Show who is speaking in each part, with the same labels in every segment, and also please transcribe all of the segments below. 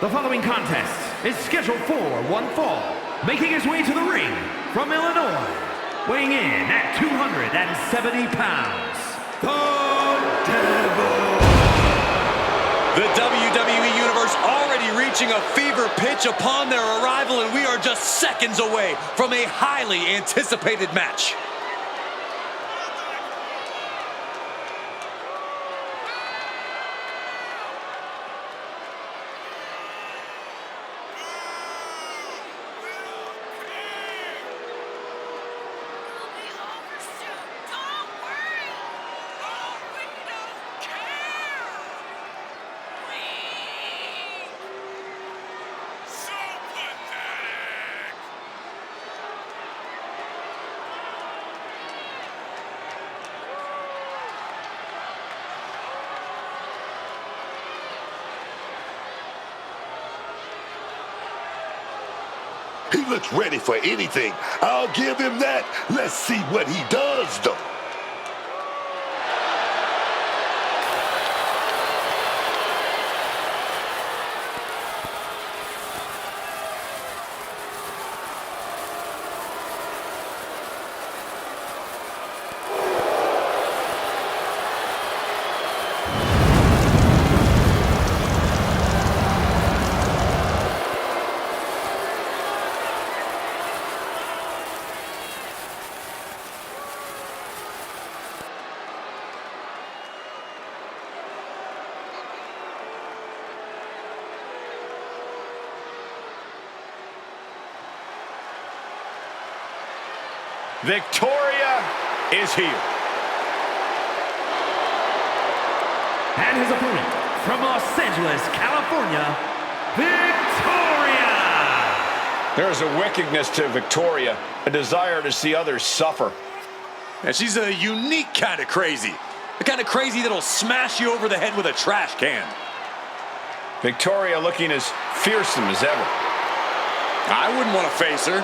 Speaker 1: The following contest is scheduled for one fall. Making his way to the ring from Illinois, weighing in at 270 pounds, the Devil!
Speaker 2: The WWE Universe already reaching a fever pitch upon their arrival, and we are just seconds away from a highly anticipated match.
Speaker 3: He looks ready for anything. I'll give him that. Let's see what he does, though.
Speaker 2: Victoria is here.
Speaker 1: And his opponent from Los Angeles, California, Victoria!
Speaker 4: There is a wickedness to Victoria, a desire to see others suffer.
Speaker 2: And she's a unique kind of crazy. The kind of crazy that'll smash you over the head with a trash can.
Speaker 4: Victoria looking as fearsome as ever.
Speaker 2: I wouldn't want to face her.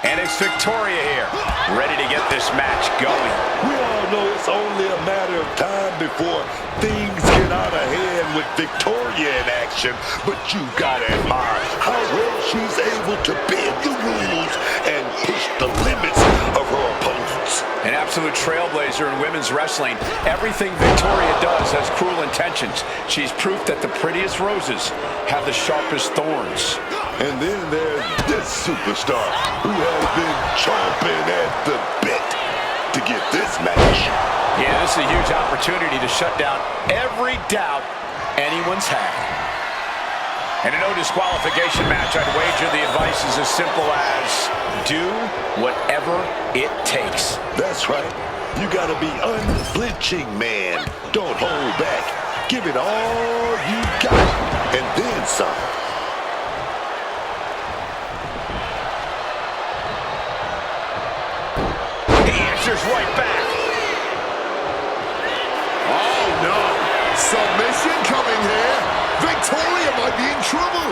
Speaker 4: And it's Victoria here, ready to get this match going.
Speaker 3: We all know it's only a matter of time before things get out of hand with Victoria in action, but you gotta admire how well she's able to bend the rules and push the limits of her opponents.
Speaker 4: An absolute trailblazer in women's wrestling. Everything Victoria does has cruel intentions. She's proof that the prettiest roses have the sharpest thorns.
Speaker 3: And then there's this superstar who has been chomping at the bit to get this match.
Speaker 4: Yeah, this is a huge opportunity to shut down every doubt anyone's had. In a no disqualification match, I'd wager the advice is as simple as do whatever it takes.
Speaker 3: That's right. You gotta be unflinching, man. Don't hold back. Give it all you got, and then some.
Speaker 4: Right back.
Speaker 3: Oh, no. Submission coming here. Victoria might be in trouble.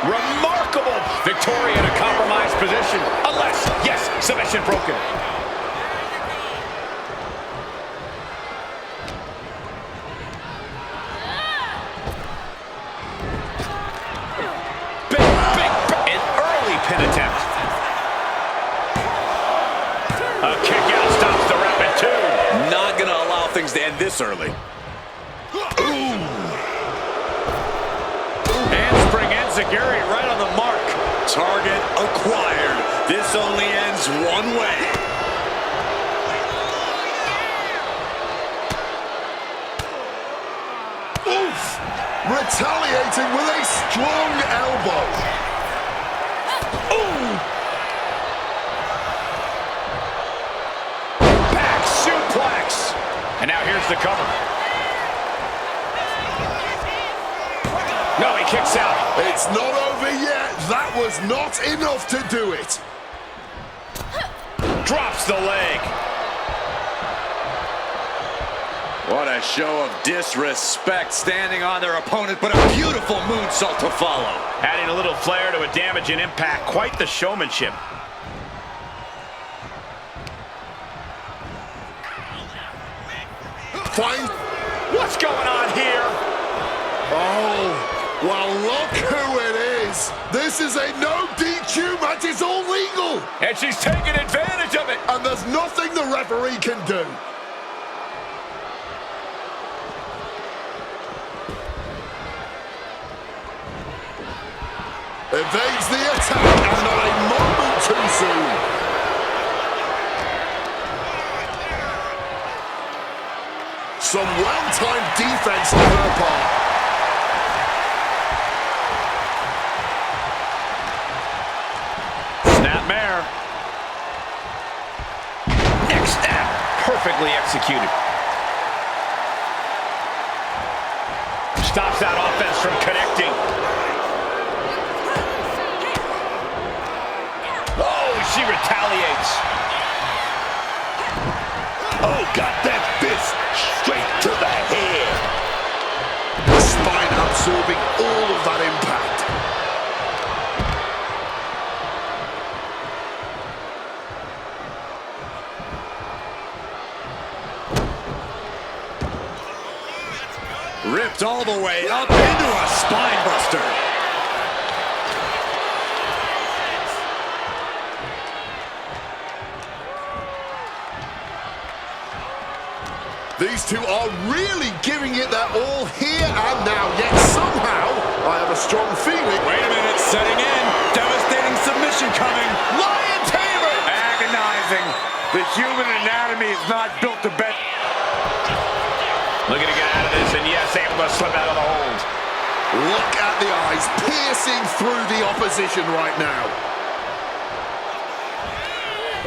Speaker 4: Remarkable. Victoria in a compromised position. Unless, yes, submission broken. An early pin attempt. A kick out stops the rep at 2.
Speaker 2: Not going to allow things to end this early. Handspring enziguri right on the mark. Target acquired. This only ends one way.
Speaker 3: Oof! Retaliating with a strong elbow. Ooh!
Speaker 4: Suplex. And now here's the cover. No, he kicks out.
Speaker 3: It's not over yet. That was not enough to do it.
Speaker 4: Drops the leg.
Speaker 2: What a show of disrespect, standing on their opponent, but a beautiful moonsault to follow.
Speaker 4: Adding a little flair to a damage and impact. Quite the showmanship.
Speaker 5: Fine.
Speaker 4: What's going on here?
Speaker 5: Oh, well, look who it is. This is a no DQ match. It's all legal.
Speaker 4: And she's taking advantage of it.
Speaker 5: And there's nothing the referee can do. Evades the attack, and not a moment too soon. Some well-timed defense on her part.
Speaker 4: Snapmare. Next snap. Perfectly executed. Stops that offense from connecting. She retaliates.
Speaker 3: Oh, got that fist straight to the head.
Speaker 5: The spine absorbing all of that impact.
Speaker 2: Ripped all the way up into a spine buster.
Speaker 5: These two are really giving it their all here and now, yet somehow I have a strong feeling.
Speaker 2: Wait a minute, setting in. Devastating submission coming. Lion Tamer! Agonizing. The human anatomy is not built to bet.
Speaker 4: Looking to get out of this, and yes, able to slip out of the hold.
Speaker 5: Look at the eyes piercing through the opposition right now.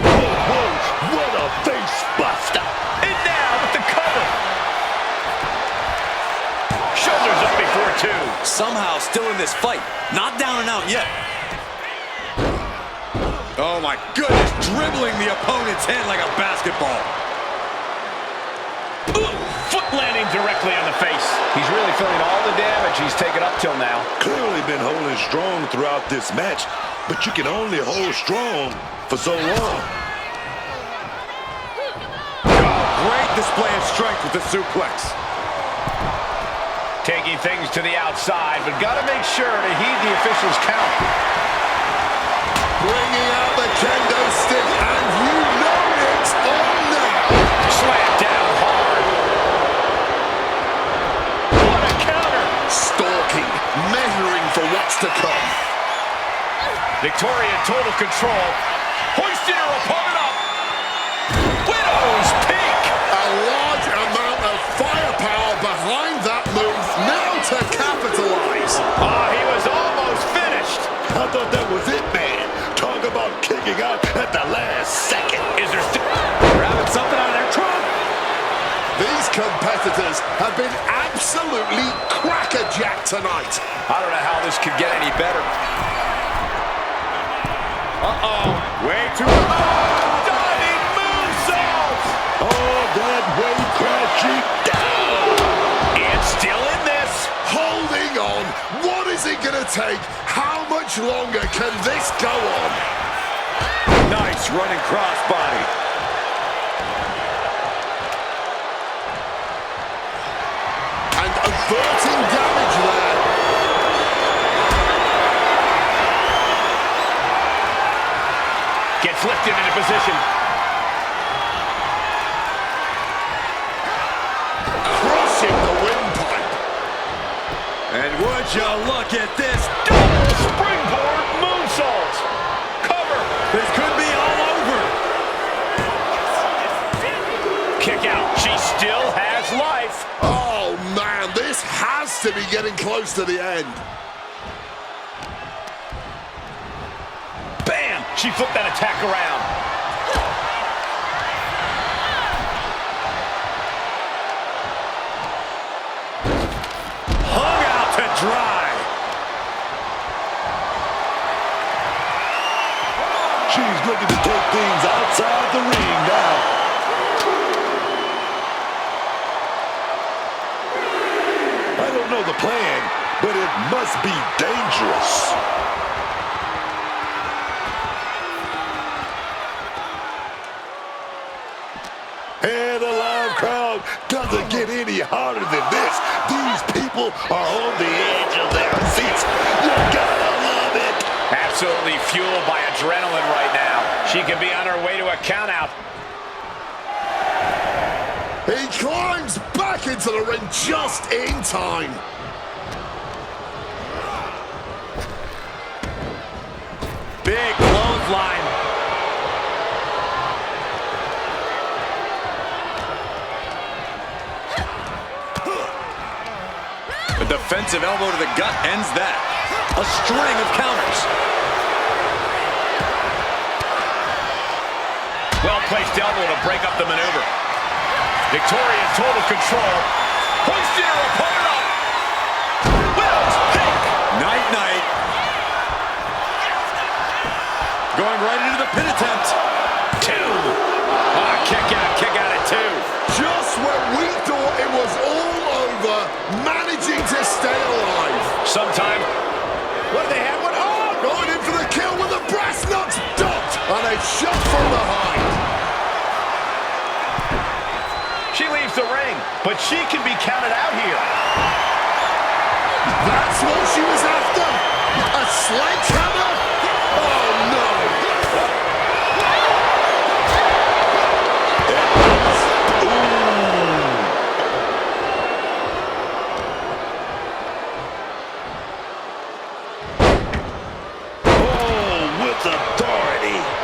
Speaker 3: Whoa, what a face buster.
Speaker 4: And now with the cover. Shoulders up before two.
Speaker 2: Somehow still in this fight. Not down and out yet. Oh my goodness, dribbling the opponent's head like a basketball.
Speaker 4: Ooh, foot landing directly on the face. He's really feeling all the damage he's taken up till now.
Speaker 3: Clearly been holding strong throughout this match, but you can only hold strong for so long.
Speaker 2: Great display of strength with the suplex.
Speaker 4: Taking things to the outside, but got to make sure to heed the official's count.
Speaker 5: Bringing out the kendo stick, and you know it's on now.
Speaker 4: Slam down hard. What a counter.
Speaker 5: Stalking, measuring for what's to come.
Speaker 4: Victoria in total control. Hoisting her opponent up. Widow's peak.
Speaker 5: A large amount of firepower behind that move, now to capitalize.
Speaker 4: He was almost finished.
Speaker 3: I thought that was it, man. Talk about kicking out at the last second.
Speaker 4: Is there still
Speaker 2: Grabbing something out of their trunk.
Speaker 5: These competitors have been absolutely crackerjacked tonight.
Speaker 4: I don't know how this could get any better.
Speaker 2: Way too...
Speaker 4: Diving moonsault!
Speaker 3: Oh, that way crashing down.
Speaker 4: And still in this.
Speaker 5: Holding on. What is it going to take? How much longer can this go on?
Speaker 2: Nice running crossbody.
Speaker 5: And averting damage there.
Speaker 4: Gets lifted into position.
Speaker 5: Crushing the windpipe.
Speaker 2: And would you look at this?
Speaker 4: Double springboard moonsault. Cover.
Speaker 2: This could be all over.
Speaker 4: Kick out. She still has life.
Speaker 5: Oh, man, this has to be getting close to the end.
Speaker 4: Bam! She flipped that attack around.
Speaker 2: Hung out to dry.
Speaker 3: She's looking to take things outside the ring now. don't know the plan, but it must be dangerous. And a live crowd doesn't get any harder than this. These people are on the edge of their seats. You gotta love it.
Speaker 4: Absolutely fueled by adrenaline right now. She could be on her way to a countout.
Speaker 5: He climbs back into the ring just in time.
Speaker 2: Big clothesline. A defensive elbow to the gut ends that. A string of counters.
Speaker 4: Well-placed elbow to break up the maneuver. Victoria in total control. Hoisting her opponent up. Widow's pick.
Speaker 2: Night-night. Going right into the pin attempt.
Speaker 4: Two. Kick out at two.
Speaker 5: Just when we thought it was all over, managing to stay alive.
Speaker 4: Sometime. What do they have? What? Oh!
Speaker 5: Going in for the kill with the brass nuts ducked. And a shot from behind.
Speaker 4: She leaves the ring, but she can be counted out here.
Speaker 5: That's what she was after. A sledgehammer? Oh, no.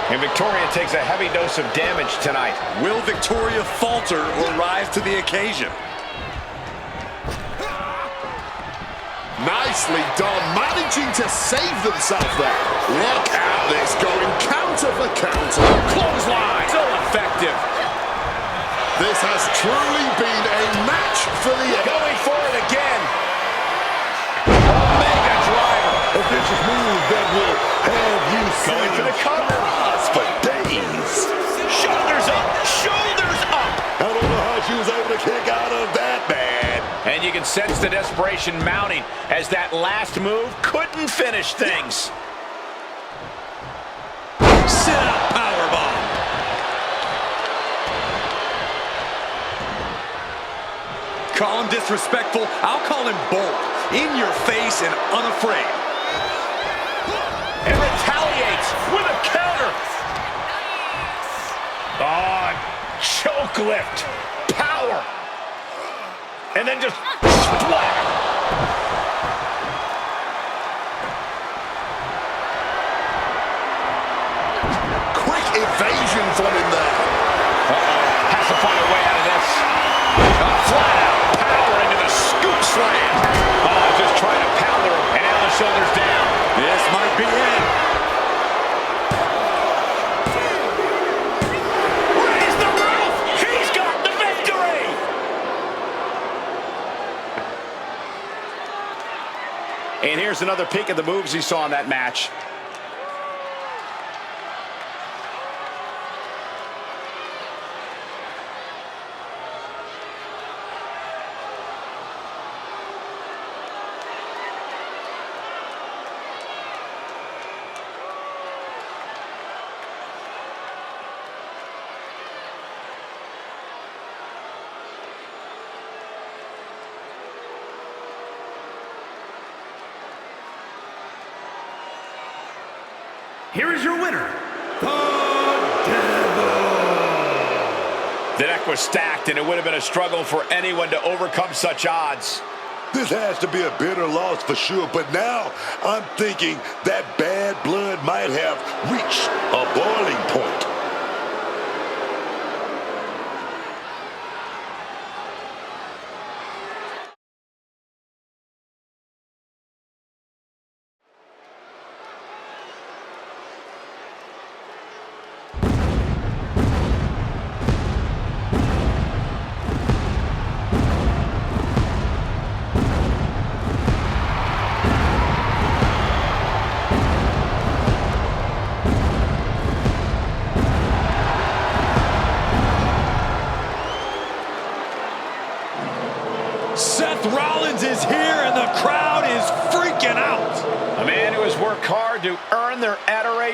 Speaker 4: And Victoria takes a heavy dose of damage tonight.
Speaker 2: Will Victoria falter or rise to the occasion?
Speaker 5: Nicely done, managing to save themselves there. Look at this, going counter for counter.
Speaker 4: Clothesline, so effective.
Speaker 5: This has truly been a match for the end.
Speaker 4: Going for it again. Mega driver.
Speaker 3: A vicious move that will have you
Speaker 4: Going for the cover.
Speaker 3: for days.
Speaker 4: Shoulders up, shoulders up.
Speaker 3: I don't know how she was able to kick out of that, man.
Speaker 4: And you can sense the desperation mounting as that last move couldn't finish things.
Speaker 2: Sit up powerbomb. Call him disrespectful. I'll call him bold. In your face and unafraid.
Speaker 4: And retaliates with a counter. Oh, choke lift. Power. And then just splat.
Speaker 5: Quick evasion from him there.
Speaker 4: Has to find a way out of this. Flat out power into the scoop slam. Oh, just trying to pound her. And now the shoulders down.
Speaker 2: This might be it.
Speaker 4: Raise the roof. He's got the victory. And here's another peek at the moves he saw in that match.
Speaker 1: Here is your winner, the Devil.
Speaker 4: The deck was stacked, and it would have been a struggle for anyone to overcome such odds.
Speaker 3: This has to be a bitter loss for sure, but now I'm thinking that bad blood might have reached a boiling point.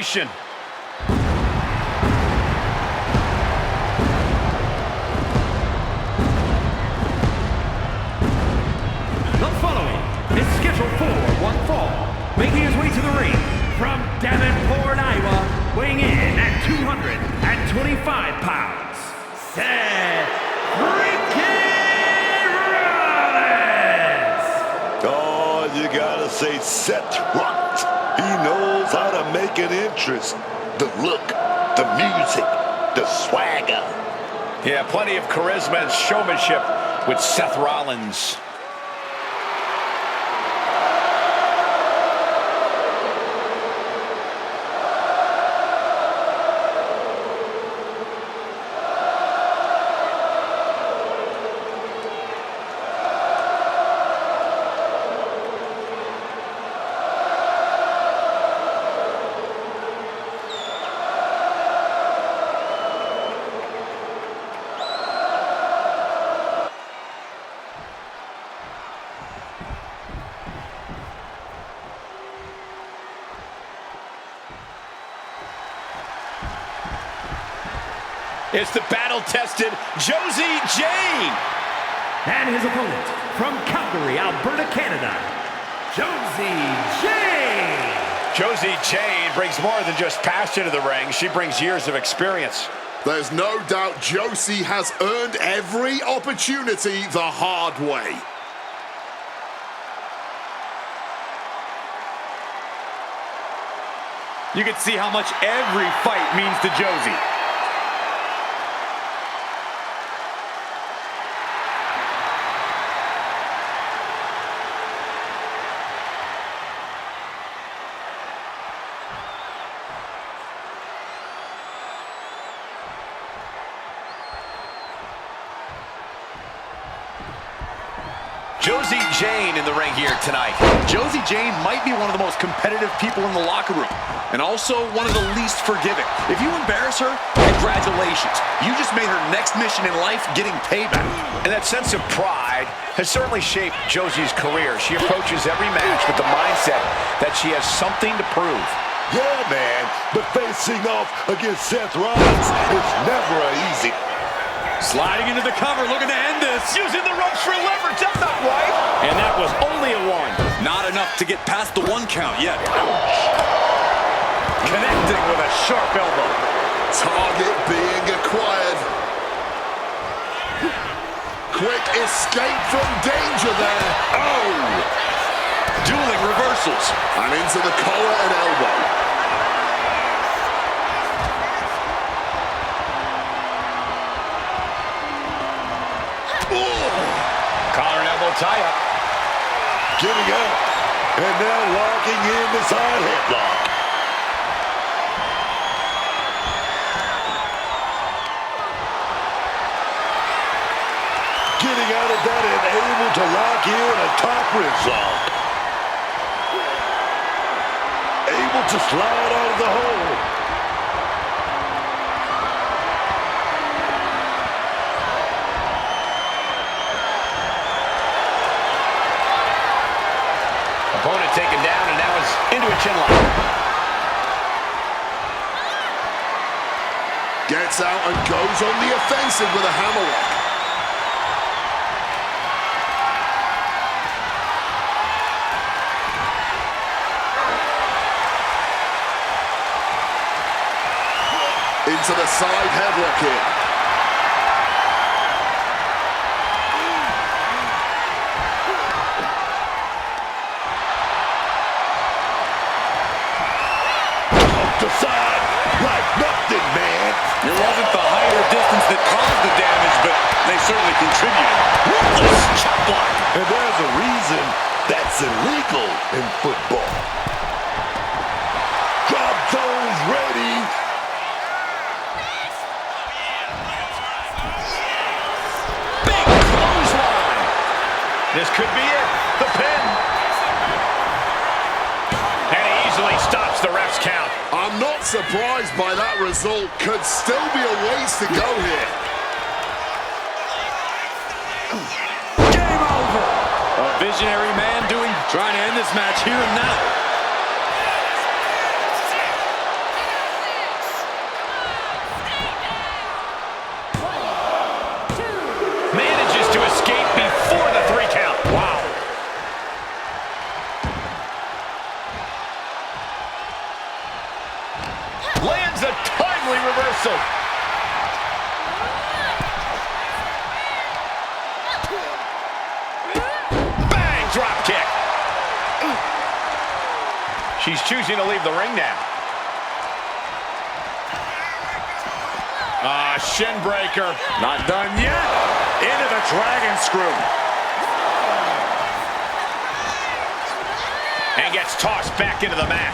Speaker 4: situation.
Speaker 1: The following is scheduled for one fall, making his way to the ring from Davenport, Iowa, weighing in at 225 pounds, Seth freaking Rollins!
Speaker 3: Oh, you gotta say Seth Rollins. He knows how to make an entrance. The look, the music, the swagger.
Speaker 4: Yeah, plenty of charisma and showmanship with Seth Rollins. It's the battle-tested Josie Jane.
Speaker 1: And his opponent from Calgary, Alberta, Canada, Josie Jane.
Speaker 4: Josie Jane brings more than just passion to the ring. She brings years of experience.
Speaker 5: There's no doubt Josie has earned every opportunity the hard way.
Speaker 2: You can see how much every fight means to Josie.
Speaker 4: Josie Jane in the ring here tonight.
Speaker 2: Josie Jane might be one of the most competitive people in the locker room, and also one of the least forgiving. If you embarrass her, congratulations. You just made her next mission in life getting payback.
Speaker 4: And that sense of pride has certainly shaped Josie's career. She approaches every match with the mindset that she has something to prove.
Speaker 3: Yeah, man, but facing off against Seth Rollins is never easy.
Speaker 2: Sliding into the cover, looking to end this.
Speaker 4: Using the ropes for leverage, that's not right.
Speaker 2: And that was only a one. Not enough to get past the one count yet.
Speaker 4: Connecting with a sharp elbow.
Speaker 5: Target being acquired. Quick escape from danger there.
Speaker 2: Oh! Dueling reversals.
Speaker 5: And into the collar and elbow.
Speaker 4: Collar and elbow tie-up.
Speaker 3: Getting up, and now locking in the side headlock. Getting out of that and able to lock in a top result. Able to slide out of the hole.
Speaker 4: Opponent taken down and now is into a chin lock.
Speaker 5: Gets out and goes on the offensive with a hammerlock. Into the side headlock here.
Speaker 3: The side like nothing, man.
Speaker 2: It wasn't the height or distance that caused the damage, but they certainly contributed.
Speaker 3: Ruthless chop block. And there's a reason that's illegal in football. Drop zones ready.
Speaker 4: Big clothesline. This could be it. The pin. And he easily stops the ref's count.
Speaker 5: I'm not surprised by that result. Could still be a ways to go here.
Speaker 2: Game over. A visionary man trying to end this match here and now.
Speaker 4: reversal. Bang, drop kick. She's choosing to leave the ring now. Shin breaker.
Speaker 2: Not done yet. Into the dragon screw.
Speaker 4: And gets tossed back into the mat.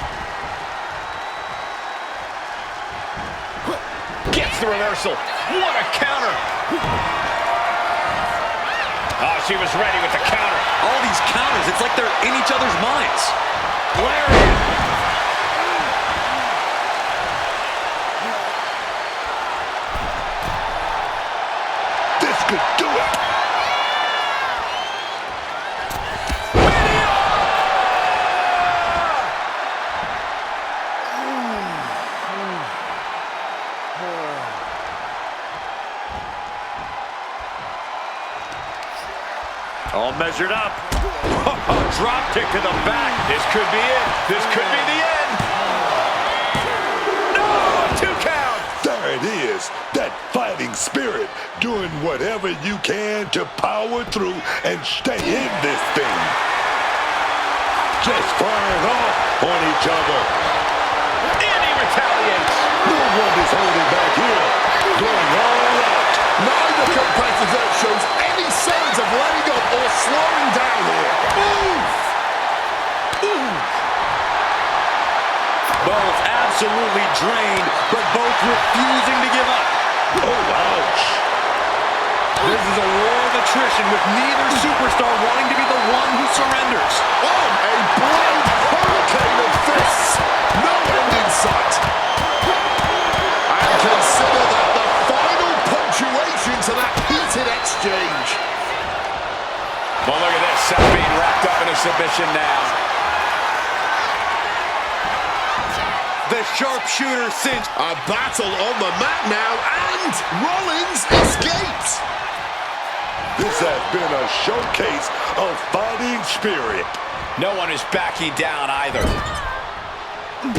Speaker 4: Gets the reversal. What a counter. Oh, she was ready with the counter.
Speaker 2: All these counters, it's like they're in each other's minds.
Speaker 4: Lariat.
Speaker 3: This could do it.
Speaker 2: All measured up. Drop kick to the back.
Speaker 4: This could be it. This could be the end. No, 2 count.
Speaker 3: There it is. That fighting spirit, doing whatever you can to power through and stay in this thing. Just firing off on each other.
Speaker 4: And he retaliates.
Speaker 3: No one is holding back here. Going all out.
Speaker 5: Neither competitor shows any signs of letting up or slowing down here. Move!
Speaker 2: Both absolutely drained, but both refusing to give up.
Speaker 3: Oh, ouch.
Speaker 2: This is a war of attrition with neither superstar wanting to be the one who surrenders.
Speaker 5: On a blind hurricane of fists. No end in sight. And consider that the final punctuation to that heated exchange.
Speaker 4: Well, look at this. Seth being wrapped up in a submission now.
Speaker 2: The sharpshooter cinched.
Speaker 5: A battle on the mat now, and Rollins escapes.
Speaker 3: This has been a showcase of fighting spirit.
Speaker 4: No one is backing down either.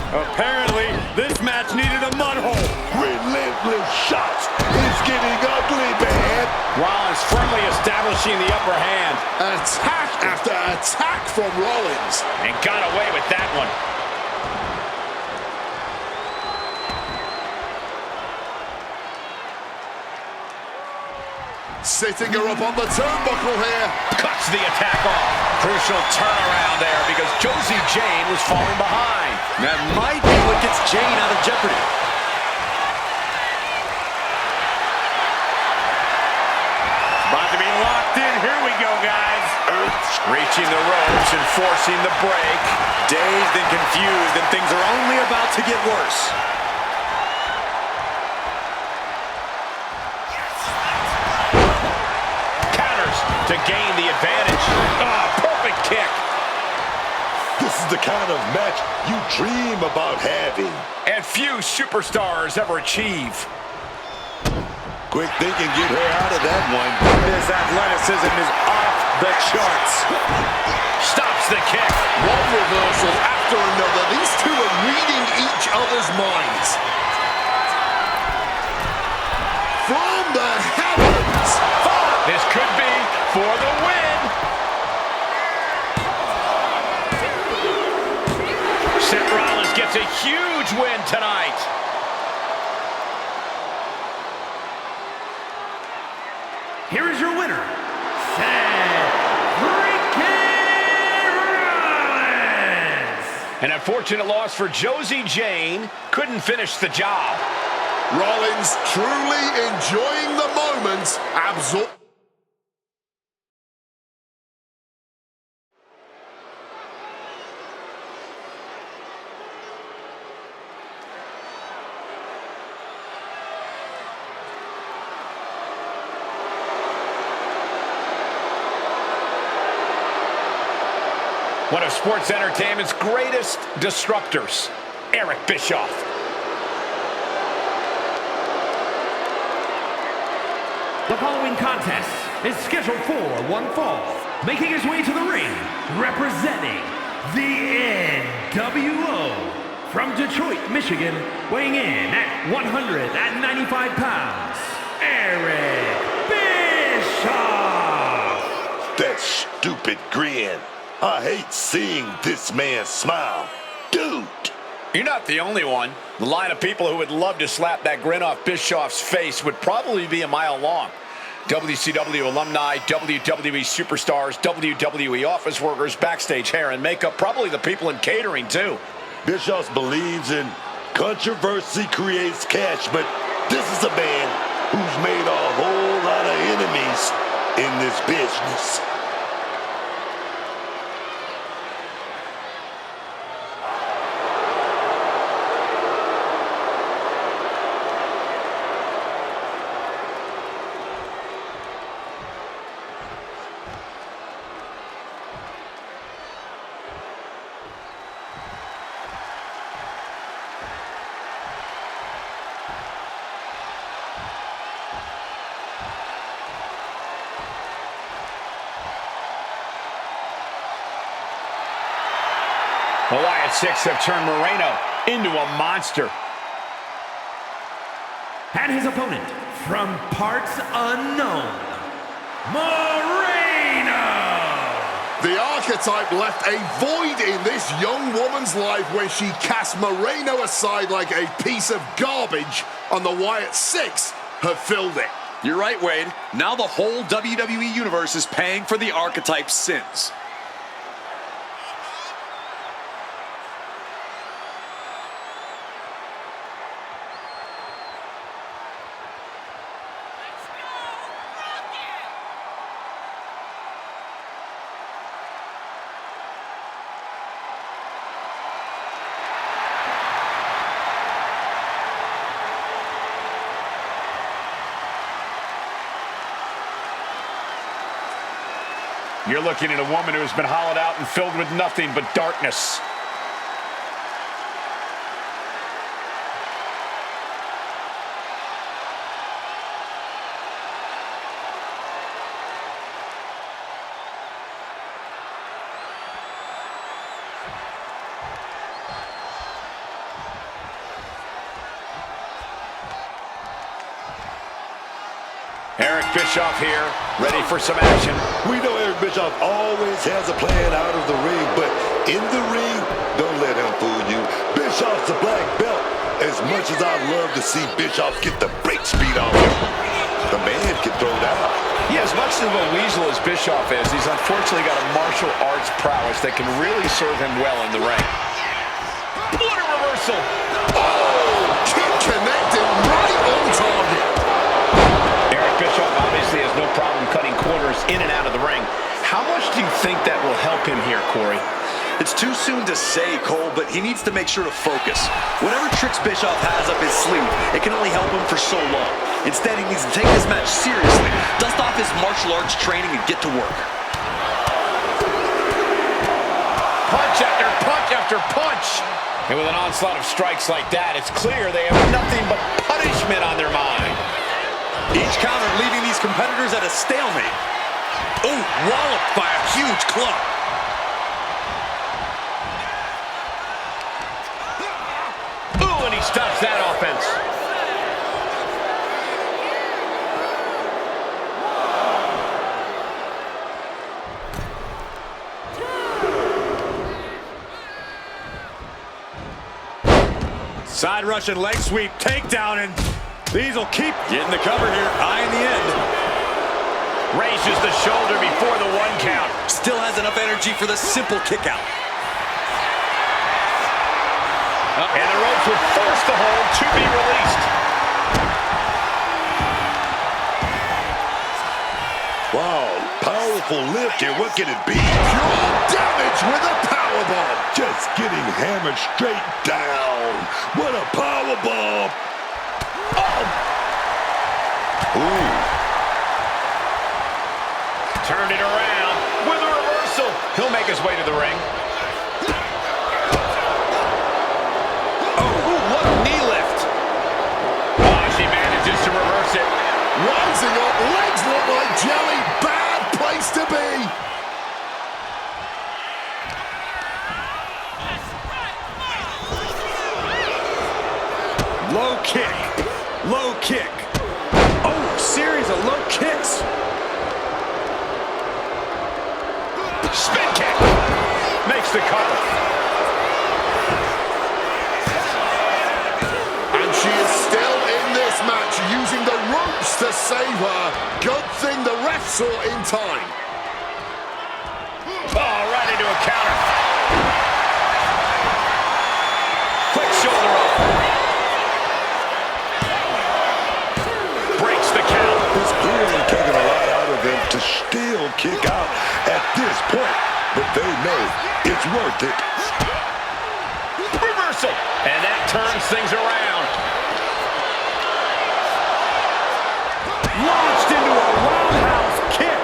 Speaker 2: Apparently, this match needed a mud hole.
Speaker 3: Relentless shots. It's getting ugly, man.
Speaker 4: Rollins firmly establishing the upper hand.
Speaker 5: Attack after attack from Rollins.
Speaker 4: And got away with that one.
Speaker 5: Sitting her up on the turnbuckle here.
Speaker 4: Cuts the attack off. Crucial turnaround there because Josie Jane was falling behind.
Speaker 2: That might be what gets Jane out of jeopardy. About to be locked in. Here we go, guys.
Speaker 4: Reaching the ropes and forcing the break.
Speaker 2: Dazed and confused, and things are only about to get worse.
Speaker 4: To gain the advantage. Perfect kick.
Speaker 3: This is the kind of match you dream about having.
Speaker 4: And few superstars ever achieve.
Speaker 3: Quick thinking, get her out of that one.
Speaker 2: This athleticism is off the charts.
Speaker 4: Stops the kick.
Speaker 5: One reversal after another. These two are reading each other's minds. From the heavens.
Speaker 4: This could be for the win. Seth Rollins gets a huge win tonight.
Speaker 1: Here is your winner, Seth freaking Rollins.
Speaker 4: An unfortunate loss for Josie Jane. Couldn't finish the job.
Speaker 5: Rollins truly enjoying the moment.
Speaker 4: One of sports entertainment's greatest disruptors, Eric Bischoff.
Speaker 1: The following contest is scheduled for one fall. Making his way to the ring, representing the NWO, From Detroit, Michigan, weighing in at 195 pounds, Eric Bischoff.
Speaker 3: That stupid grin. I hate seeing this man smile. Dude.
Speaker 4: You're not the only one. The line of people who would love to slap that grin off Bischoff's face would probably be a mile long. WCW alumni, WWE superstars, WWE office workers, backstage hair and makeup, probably the people in catering too.
Speaker 3: Bischoff believes in controversy creates cash, but this is a man who's made a whole lot of enemies in this business.
Speaker 4: The Wyatt Six have turned Moreno into a monster.
Speaker 1: And his opponent, from parts unknown, Moreno!
Speaker 5: The archetype left a void in this young woman's life when she cast Moreno aside like a piece of garbage, and the Wyatt Six have filled it.
Speaker 2: You're right, Wade. Now the whole WWE Universe is paying for the archetype's sins.
Speaker 4: You're looking at a woman who has been hollowed out and filled with nothing but darkness. Eric Bischoff here, ready for some action.
Speaker 3: We know Eric Bischoff always has a plan out of the ring, but in the ring, don't let him fool you. Bischoff's a black belt. As much as I love to see Bischoff get the brakes beat off him, the man can throw down.
Speaker 4: Yeah, as much of a weasel as Bischoff is, he's unfortunately got a martial arts prowess that can really serve him well in the ring. What a reversal!
Speaker 5: Oh, kick connected right on target.
Speaker 4: Bischoff obviously has no problem cutting corners in and out of the ring. How much do you think that will help him here, Corey?
Speaker 2: It's too soon to say, Cole, but he needs to make sure to focus. Whatever tricks Bischoff has up his sleeve, it can only help him for so long. Instead, he needs to take this match seriously, dust off his martial arts training, and get to work.
Speaker 4: Punch after punch after punch. And with an onslaught of strikes like that, it's clear they have nothing but punishment on their mind.
Speaker 2: Each counter leaving these competitors at a stalemate. Oh, walloped by a huge club.
Speaker 4: Ooh, and he stops that offense.
Speaker 2: Side Russian leg sweep, takedown, and these will keep getting the cover here. Eye in the end.
Speaker 4: Raises the shoulder before the 1 count.
Speaker 2: Still has enough energy for the simple kick out.
Speaker 4: And the ropes will force the hold to be released.
Speaker 3: Wow, powerful lift here. What can it be?
Speaker 5: Pure damage with a powerbomb.
Speaker 3: Just getting hammered straight down. What a powerbomb. Oh! Ooh.
Speaker 4: Turned it around with a reversal. He'll make his way to the ring.
Speaker 2: Oh, what a knee lift.
Speaker 4: Oh, she manages to reverse it.
Speaker 5: Rising up, legs look like jelly. Bad place to be.
Speaker 4: Low kick. Low kick. Oh, series of low kicks. Spin kick. Makes the cover.
Speaker 5: And she is still in this match, using the ropes to save her. Good thing the ref saw in time.
Speaker 4: Oh, right into a counter. Quick shoulder up. Breaks the count.
Speaker 3: It's clearly taking a lot out of them to still kick out at this point, but they know it's worth it.
Speaker 4: Reversal. And that turns things around. Launched into a roundhouse kick.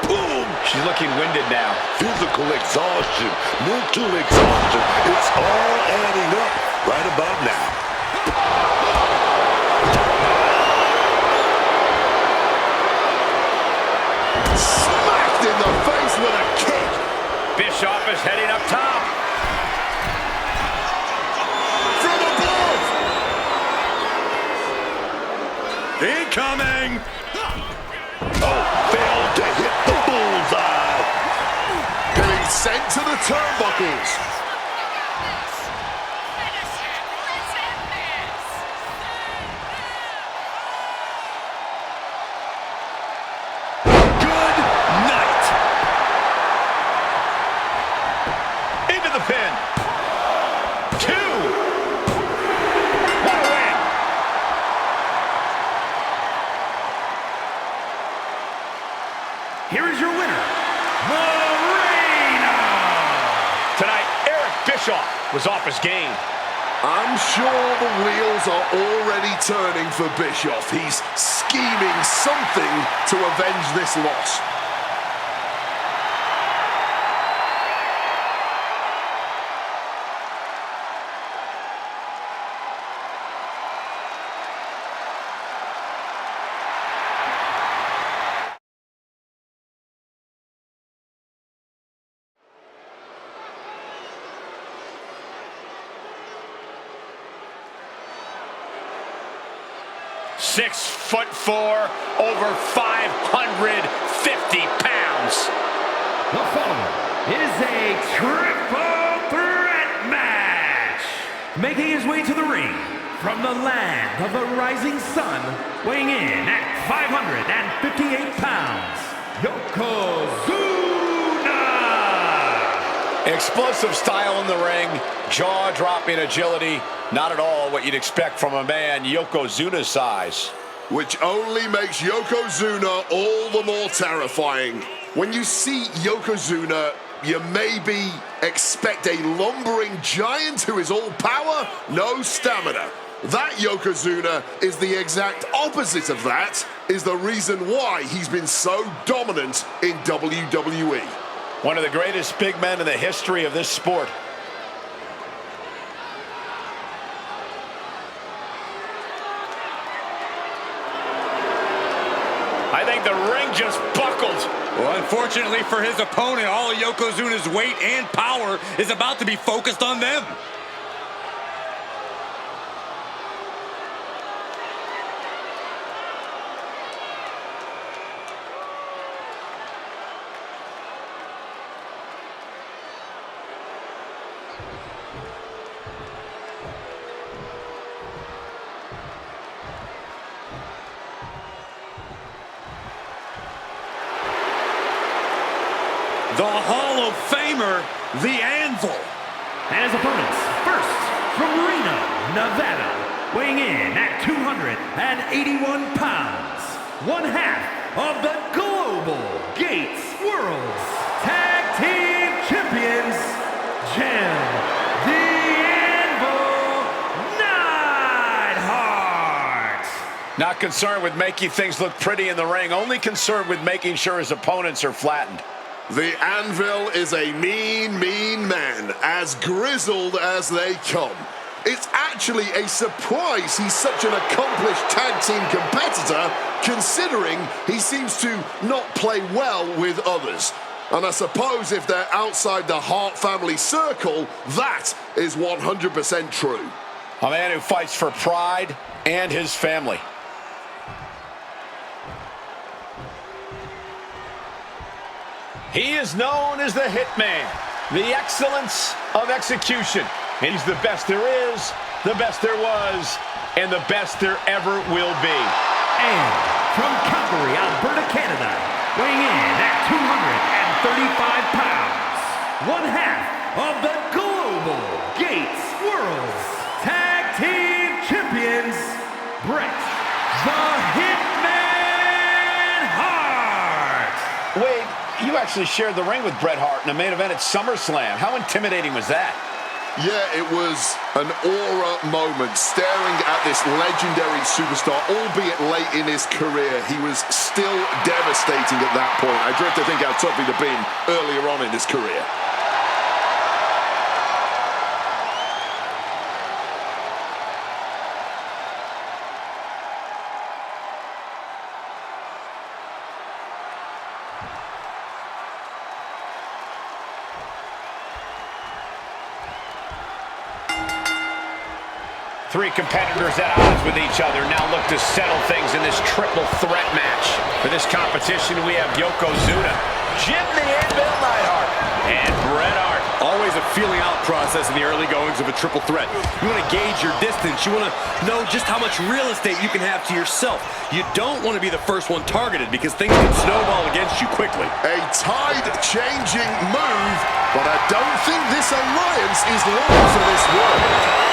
Speaker 3: Boom!
Speaker 4: She's looking winded now.
Speaker 3: Physical exhaustion, mental exhaustion, it's all adding up right about now.
Speaker 5: Smacked in the face with a kick.
Speaker 4: Bischoff is heading up top.
Speaker 5: From above.
Speaker 3: Incoming! Oh, failed to hit the bullseye.
Speaker 5: Getting sent to the turnbuckles.
Speaker 4: Good night. Into the pin. 2. What a win.
Speaker 1: Here is your winner, Marina.
Speaker 4: Tonight, Eric Bischoff was off his game.
Speaker 5: I'm sure the wheels are already turning for Bischoff. He's scheming something to avenge this loss.
Speaker 4: .6'4", over 550 pounds.
Speaker 1: The following is a triple threat match. Making his way to the ring from the land of the rising sun, weighing in at 558 pounds, Yokozuna.
Speaker 4: Explosive style in the ring, jaw-dropping agility. Not at all what you'd expect from a man Yokozuna's size.
Speaker 5: Which only makes Yokozuna all the more terrifying. When you see Yokozuna, you maybe expect a lumbering giant who is all power, no stamina. That Yokozuna is the exact opposite of that, is the reason why he's been so dominant in WWE.
Speaker 4: One of the greatest big men in the history of this sport. I think the ring just buckled.
Speaker 6: Well, unfortunately for his opponent, all of Yokozuna's weight and power is about to be focused on them. The Hall of Famer, the Anvil.
Speaker 1: And his opponents, first from Reno, Nevada, weighing in at 281 pounds, one half of the Global Gates World's Tag Team Champions, Jim the Anvil Neidhart.
Speaker 4: Not concerned with making things look pretty in the ring, only concerned with making sure his opponents are flattened.
Speaker 5: The Anvil is a mean, mean man, as grizzled as they come. It's actually a surprise he's such an accomplished tag team competitor, considering he seems to not play well with others. And I suppose if they're outside the Hart family circle, that is 100% true.
Speaker 4: A man who fights for pride and his family. He is known as the Hitman, the excellence of execution. And he's the best there is, the best there was, and the best there ever will be.
Speaker 1: And from Calgary, Alberta, Canada, weighing in at 235 pounds, one half of the Global Gates World Tag Team Champions, Bret the Hitman Hart.
Speaker 4: Wade, you actually shared the ring with Bret Hart in the main event at SummerSlam. How intimidating was that?
Speaker 5: Yeah, it was an aura moment, staring at this legendary superstar, albeit late in his career. He was still devastating at that point. I dread to think how tough he'd have been earlier on in his career.
Speaker 4: Three competitors at odds with each other now look to settle things in this triple threat match. For this competition, we have Yokozuna, Jim the Anvil Neidhart, and Bret Hart.
Speaker 7: Always a feeling out process in the early goings of a triple threat. You want to gauge your distance. You want to know just how much real estate you can have to yourself. You don't want to be the first one targeted because things can snowball against you quickly.
Speaker 5: A tide-changing move, but I don't think this alliance is long for this world.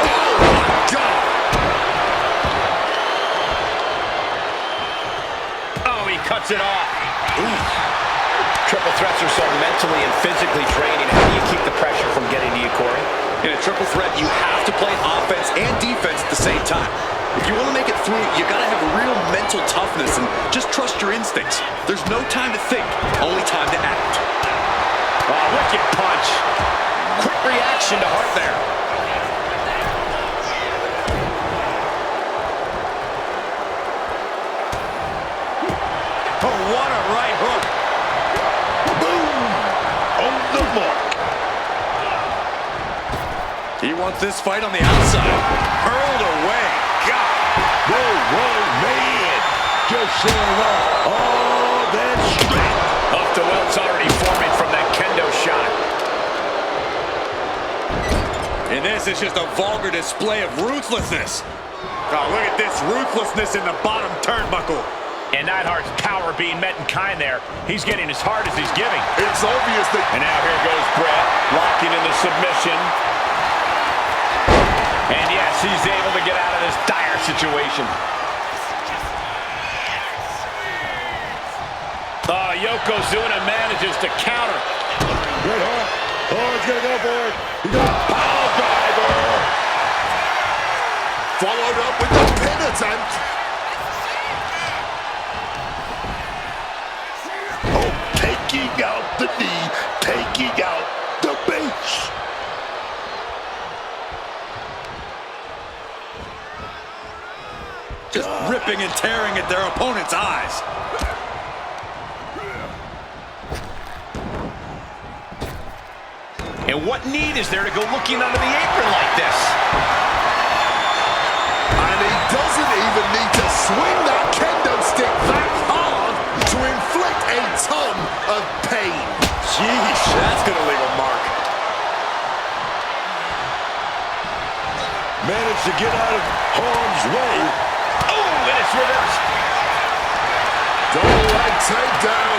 Speaker 5: Oh my God!
Speaker 4: Oh, he cuts it off. Ooh. Triple threats are so mentally and physically draining. How do you keep the pressure from getting to you, Corey?
Speaker 7: In a triple threat, you have to play offense and defense at the same time. If you want to make it through, you got to have real mental toughness and just trust your instincts. There's no time to think, only time to act.
Speaker 4: Oh, wicked punch. Quick reaction to Hart there.
Speaker 7: Oh, what a right hook.
Speaker 3: Boom! On the mark.
Speaker 7: He wants this fight on the outside. Hurled away. God.
Speaker 3: Whoa, man. Just showing off all that strength.
Speaker 4: Up to welts already forming from that kendo shot.
Speaker 6: And this is just a vulgar display of ruthlessness. Oh, look at this ruthlessness in the bottom turnbuckle.
Speaker 4: And Neidhart's power being met in kind there. He's getting as hard as he's giving.
Speaker 5: It's obvious that...
Speaker 4: And now here goes Bret, locking in the submission. And yes, he's able to get out of this dire situation. Oh, Yokozuna manages to counter.
Speaker 3: Bret Hart. Oh, he's going to go for it. He's got a power driver.
Speaker 5: Followed up with the pin attempt.
Speaker 3: Taking out the knee, taking out the base.
Speaker 7: Just ripping and tearing at their opponent's eyes.
Speaker 4: And what need is there to go looking under the apron like this?
Speaker 5: And he doesn't even need to swing that kendo stick that hard to inflict a ton of pain.
Speaker 7: Jeez, that's going to leave a mark.
Speaker 3: Managed to get out of harm's way.
Speaker 4: Oh, and it's reversed.
Speaker 5: Double leg takedown.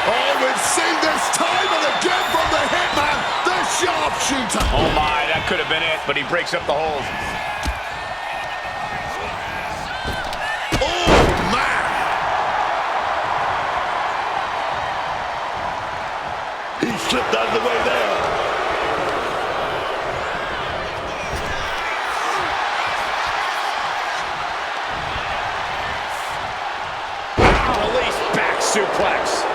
Speaker 5: Oh, we've seen this time and again from the Hitman, the sharpshooter.
Speaker 4: Oh my, that could have been it, but he breaks up the hold.
Speaker 5: Oh, man.
Speaker 3: He slipped out of the way there.
Speaker 4: Release back suplex.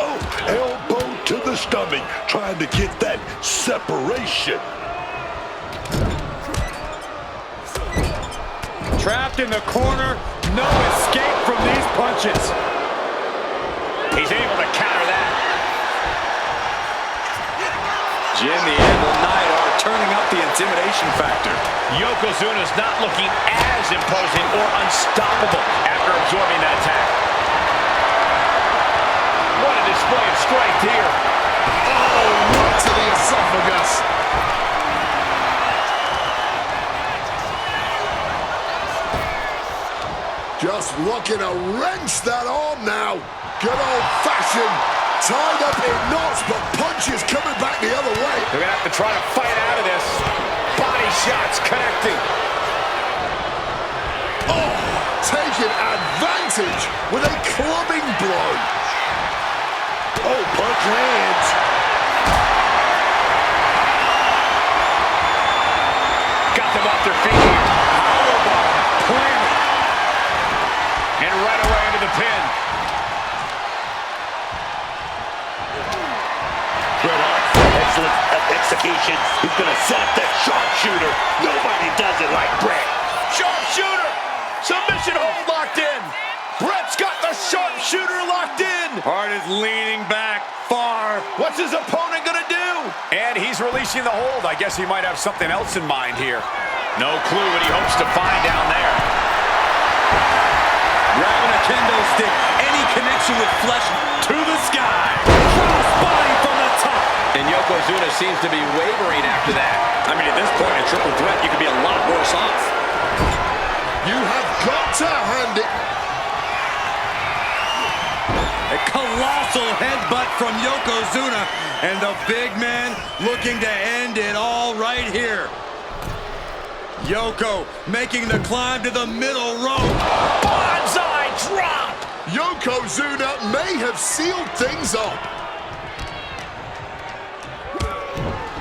Speaker 3: Oh, elbow to the stomach, trying to get that separation.
Speaker 6: Trapped in the corner, no escape from these punches.
Speaker 4: He's able to counter that.
Speaker 7: Jimmy and the Knight are turning up the intimidation factor.
Speaker 4: Yokozuna's not looking as imposing or unstoppable after absorbing that attack. What a display of strength here.
Speaker 5: Oh, right to the esophagus. Just looking to wrench that arm now. Good old-fashioned, tied up in knots, but punches coming back the other way.
Speaker 4: They're going to have to try to fight out of this. Body shots connecting.
Speaker 5: Oh, taking advantage with a clubbing blow.
Speaker 3: Oh, punch lands.
Speaker 4: Got them off their feet here. Powerbomb planted. And right away into the pin.
Speaker 3: Bret Hart, excellent execution. He's going to set up that sharpshooter. Nobody does it like Bret.
Speaker 4: Sharpshooter. Submission hold locked in. Bret's got the sharpshooter locked in.
Speaker 6: Hart is leaning back far.
Speaker 4: What's his opponent going to do? And he's releasing the hold. I guess he might have something else in mind here. No clue what he hopes to find down there.
Speaker 7: Grabbing a kendo stick, any connection with flesh to the sky. Crossbody from the top. And Yokozuna seems to be wavering after that. I mean, at this point, a triple threat, you could be a lot worse off.
Speaker 5: You have got to hand it.
Speaker 7: A colossal headbutt from Yokozuna, and the big man looking to end it all right here. Yoko making the climb to the middle rope.
Speaker 4: Bonsai drop.
Speaker 5: Yokozuna may have sealed things up.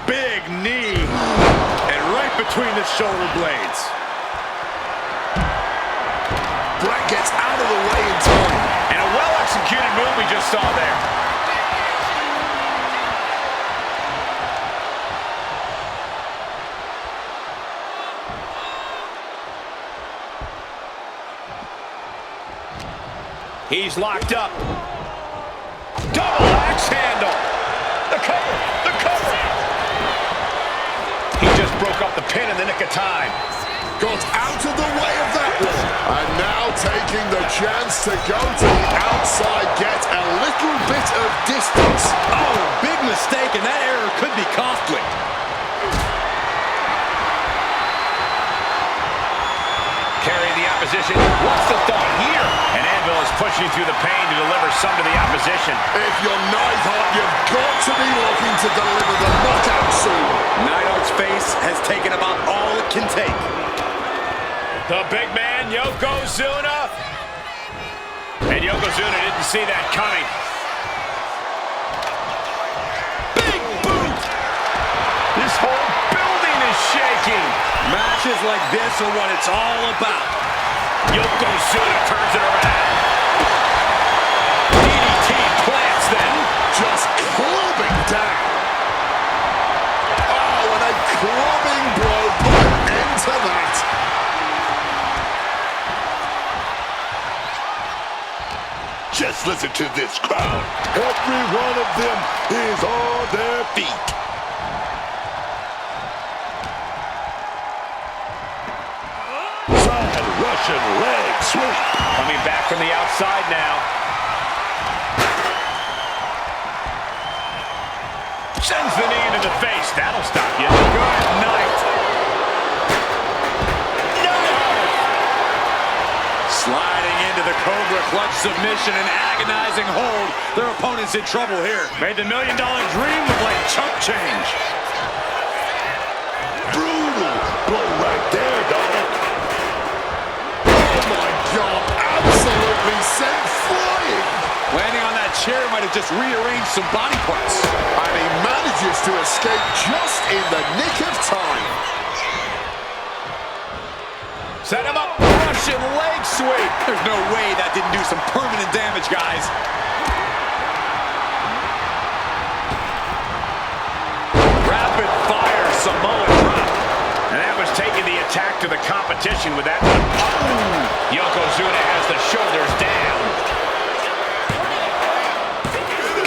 Speaker 6: Big knee. And right between the shoulder blades.
Speaker 5: Bret gets out of the way in time.
Speaker 4: And a well-executed move we just saw there. He's locked up. Double axe handle. The cover. The cover. He just broke up the pin in the nick of time.
Speaker 5: Got out of the way of that one. And now taking the chance to go to the outside, get a little bit of distance.
Speaker 7: Oh, big mistake, and that error could be costly.
Speaker 4: Carrying the opposition. What's the thought here? And Anvil is pushing through the pain to deliver some to the opposition.
Speaker 5: If you're Neidhart, you've got to be looking to deliver the knockout soon.
Speaker 7: Neidhart's face has taken about all it can take.
Speaker 4: The big man, Yokozuna. And Yokozuna didn't see that coming. Big boot! This whole building is shaking.
Speaker 7: Matches like this are what it's all about.
Speaker 4: Yokozuna turns it around. DDT plants them.
Speaker 5: Just clubbing down. Oh, and a clubbing blow put an end to that.
Speaker 3: Just listen to this crowd. Every one of them is on their feet. Side Russian leg sweep.
Speaker 4: Coming back from the outside now. Sends the knee into the face. That'll stop you. Good night.
Speaker 7: Sliding into the Cobra clutch submission and agonizing hold. Their opponent's in trouble here.
Speaker 4: Made the $1 million dream look like chump change.
Speaker 3: Brutal blow right there, dog.
Speaker 5: Oh my God, absolutely sent flying.
Speaker 7: Landing on that chair might have just rearranged some body parts.
Speaker 5: And he manages to escape just in the nick of time.
Speaker 4: Set him up. Russian leg sweep.
Speaker 7: There's no way that didn't do some permanent damage, guys.
Speaker 4: Rapid fire Samoan drop. And that was taking the attack to the competition with that one. Oh! Yokozuna has the shoulders down.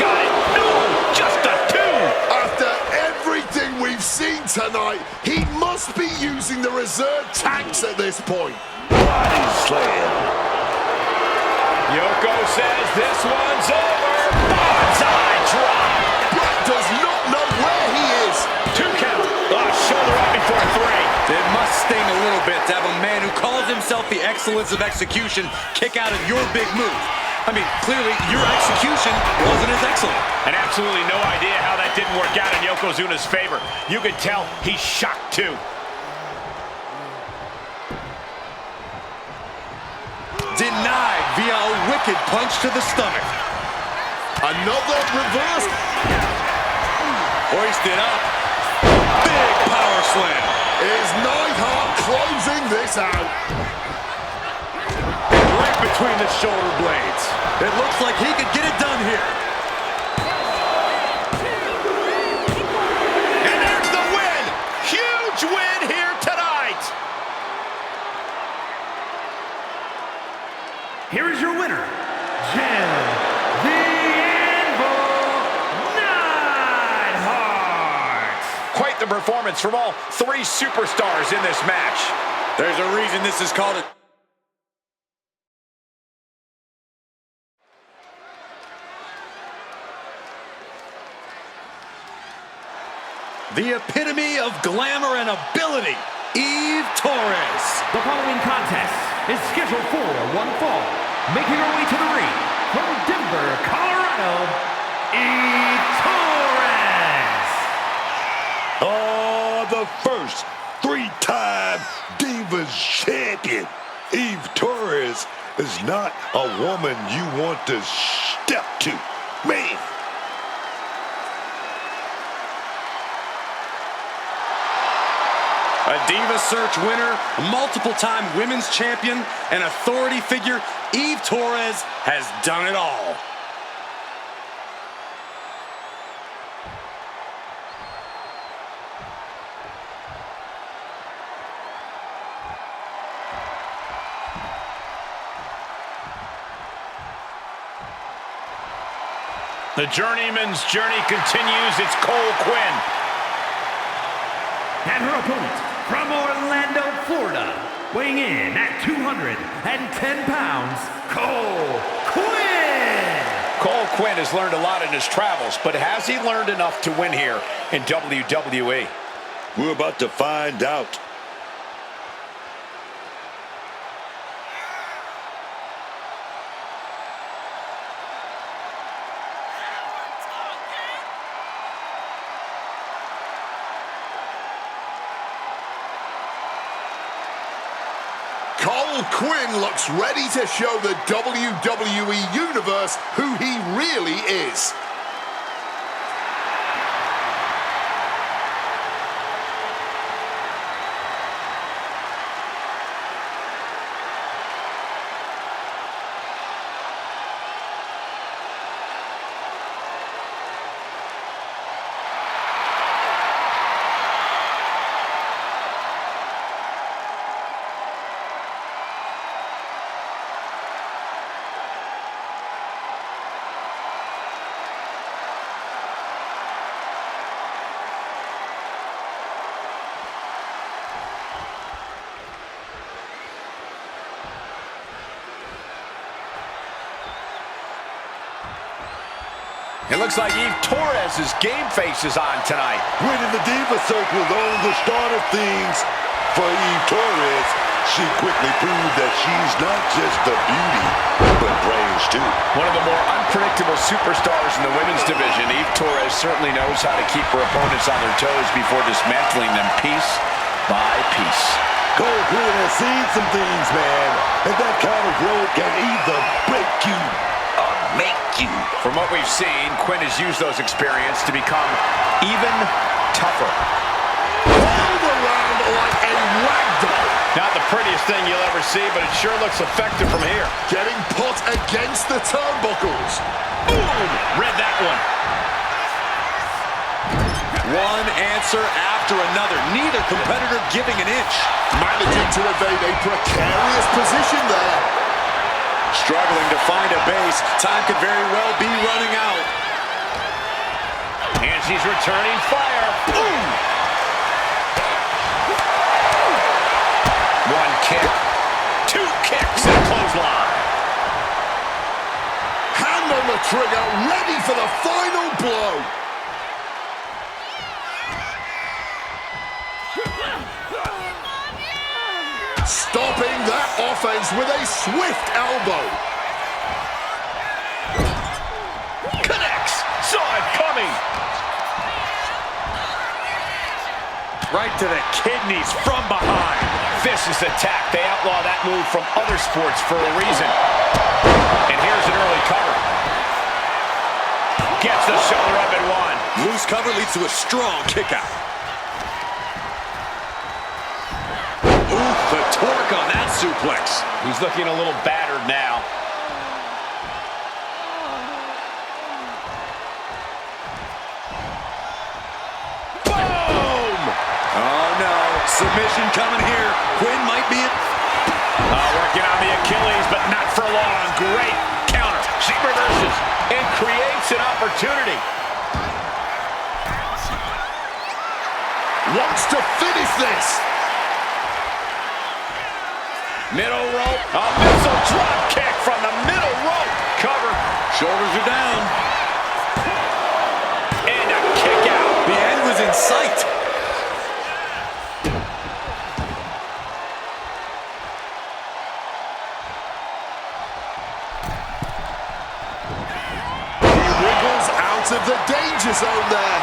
Speaker 4: Got it. No! Just a two!
Speaker 5: After every we've seen tonight, he must be using the reserve tanks at this point.
Speaker 3: Body slam.
Speaker 4: Yoko says this one's over. Bonsai drop.
Speaker 5: Brock does not know where he is.
Speaker 4: 2 count. Shoulder up before 3.
Speaker 7: It must sting a little bit to have a man who calls himself the excellence of execution kick out of your big move. I mean, clearly, your execution wasn't as excellent.
Speaker 4: And absolutely no idea how that didn't work out in Yokozuna's favor. You can tell he's shocked, too.
Speaker 7: Denied via a wicked punch to the stomach.
Speaker 5: Another reverse.
Speaker 7: Hoisted up. Big power slam.
Speaker 5: Is Neidhart closing this out?
Speaker 7: Right between the shoulder blades. It looks like he could get it done here.
Speaker 4: And there's the win! Huge win here tonight!
Speaker 1: Here is your winner, Jim the Anvil Neidhart.
Speaker 4: Quite the performance from all 3 superstars in this match.
Speaker 7: There's a reason this is called a... The epitome of glamour and ability, Eve Torres.
Speaker 1: The following contest is scheduled for one fall. Making her way to the ring from Denver, Colorado, Eve Torres.
Speaker 3: Oh, the first 3-time Divas champion. Eve Torres is not a woman you want to step to. Man.
Speaker 7: A Diva Search winner, multiple-time women's champion, and authority figure, Eve Torres has done it all.
Speaker 4: The journeyman's journey continues. It's Cole Quinn.
Speaker 1: And her opponent from Orlando, Florida, weighing in at 210 pounds, Cole Quinn.
Speaker 4: Cole Quinn has learned a lot in his travels, but has he learned enough to win here in WWE?
Speaker 3: We're about to find out.
Speaker 5: Cole Quinn looks ready to show the WWE Universe who he really is.
Speaker 4: It looks like Eve Torres' game face is on tonight.
Speaker 3: Winning the Diva Search was only the start of things for Eve Torres. She quickly proved that she's not just a beauty, but brains too.
Speaker 4: One of the more unpredictable superstars in the women's division, Eve Torres certainly knows how to keep her opponents on their toes before dismantling them piece by piece.
Speaker 3: Cole Quinn has seen some things, man, and that kind of road can either break you or make you.
Speaker 4: From what we've seen, Quinn has used those experiences to become even tougher.
Speaker 5: Rolled around like a ragdoll.
Speaker 4: Not the prettiest thing you'll ever see, but it sure looks effective from here.
Speaker 5: Getting put against the turnbuckles.
Speaker 4: Boom! Read that one.
Speaker 7: One answer after another, neither competitor giving an inch.
Speaker 5: Managing to evade a precarious position there.
Speaker 7: Struggling to find a base. Time could very well be running out.
Speaker 4: And she's returning fire. Boom!
Speaker 5: trigger, ready for the final blow. Stopping that offense with a swift elbow.
Speaker 4: Connects. Saw it coming. Right to the kidneys from behind. Vicious attack. They outlaw that move from other sports for a reason. And here's an early cover. Gets the shoulder up and one.
Speaker 6: Loose cover leads to a strong kick out. Ooh, the torque on that suplex.
Speaker 4: He's looking a little battered now.
Speaker 6: Oh, no. Submission coming here. Quinn might be it.
Speaker 4: Working on the Achilles, but not for long. Great counter. She reverses and creates an opportunity.
Speaker 5: Wants to finish this.
Speaker 4: Middle rope. A missile drop kick from the middle rope. Cover.
Speaker 6: Shoulders are down.
Speaker 4: And a kick out.
Speaker 6: The end was in sight.
Speaker 5: Of the danger zone there.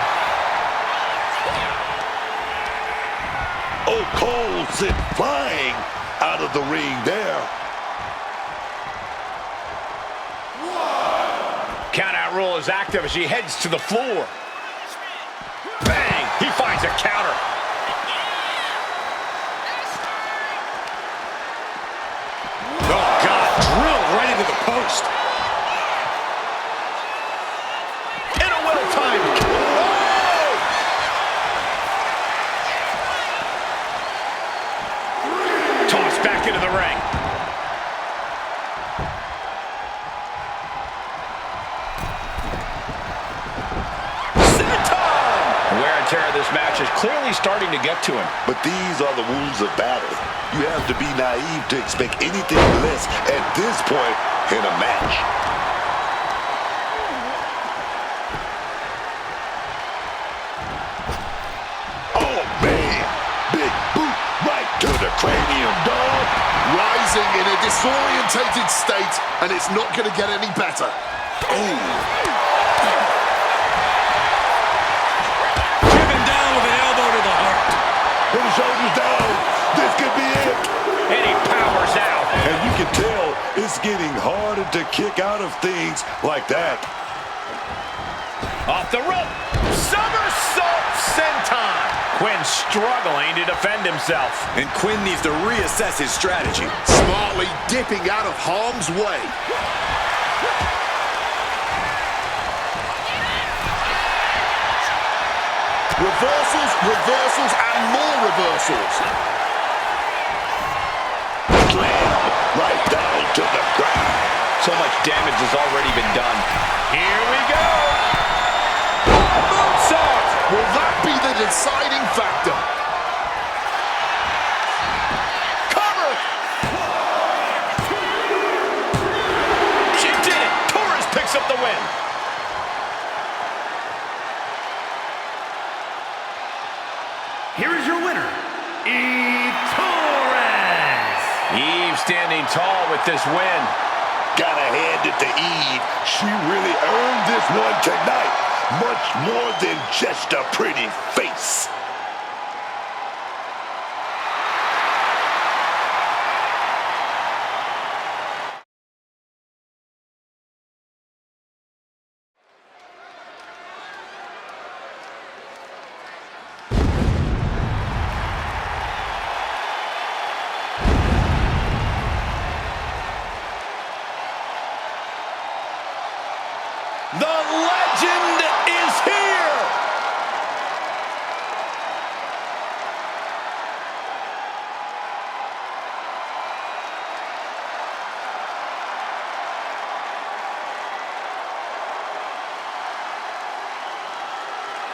Speaker 3: Oh, Cole sent flying out of the ring there.
Speaker 4: Count-out rule is active as she heads to the floor. Bang! He finds a counter.
Speaker 6: Oh, God. Drilled right into the post.
Speaker 4: Into the ring. Senton! The wear and tear of this match is clearly starting to get to him.
Speaker 3: But these are the wounds of battle. You have to be naive to expect anything less at this point in a match. Oh, man. Big boot right to the cranium, dog.
Speaker 5: Rising in a disorientated state, and it's not going to get any better.
Speaker 3: Oh.
Speaker 6: Driven down with an elbow to the heart.
Speaker 3: Put the shoulders down. This could be it.
Speaker 4: And he powers out.
Speaker 3: And you can tell it's getting harder to kick out of things like that.
Speaker 4: Off the rope. Somersault senton. Quinn struggling to defend himself.
Speaker 6: And Quinn needs to reassess his strategy.
Speaker 5: Smartly dipping out of harm's way. Reversals, reversals, and more reversals.
Speaker 3: Slam right down to the ground.
Speaker 4: So much damage has already been done. Here we go. Moonsault.
Speaker 5: Will that be the deciding factor?
Speaker 4: Cover. She did it. Torres picks up the win.
Speaker 1: Here is your winner, Torres.
Speaker 4: Eve standing tall with this win.
Speaker 3: Gotta hand it to Eve. She really earned this one tonight. Much more than just a pretty face.
Speaker 4: The legend is here!